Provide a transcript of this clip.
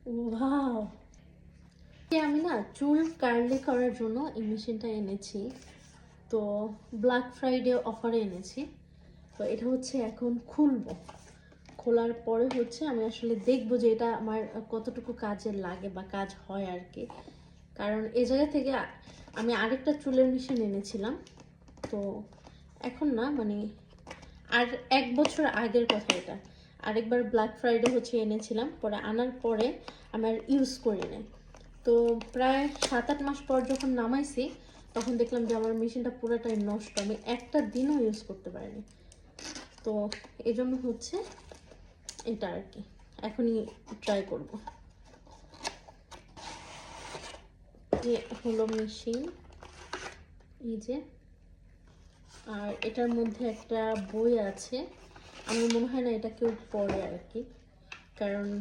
Wow, আমি না চুল কার্লি করার জন্য এই মেশিনটা এনেছি। তো ব্ল্যাক ফ্রাইডে অফারে এনেছি। তো এটা হচ্ছে এখন খুলবো। খোলার পরে হচ্ছে আমি আসলে দেখবো যে এটা আমার কতটুকু কাজে লাগে বা কাজ হয় আর কি। কারণ এই জায়গা থেকে আমি আরেকটা চুলের মেশিন এনেছিলাম। তো এখন না মানে আর 1 বছর আগের কথা এটা। আরেকবার ব্ল্যাক ফ্রাইডে হচ্ছে এনেছিলাম, পরে আনার পরে আমার ইউজ করি নাই। তো প্রায় 7-8 মাস পর যখন নামাইছি তখন দেখলাম যে আমার মেশিনটা পুরোটাই নষ্ট, আমি একটা দিনও ইউজ করতে পারিনি। তো এই জন্য হচ্ছে এটা আর কি এখনই ট্রাই করব। যে হলো মেশিন, এই যে, আর এটার মধ্যে একটা বই আছে। আমার মনে হয় না এটা কেউ পড়ে আর কি, কারণ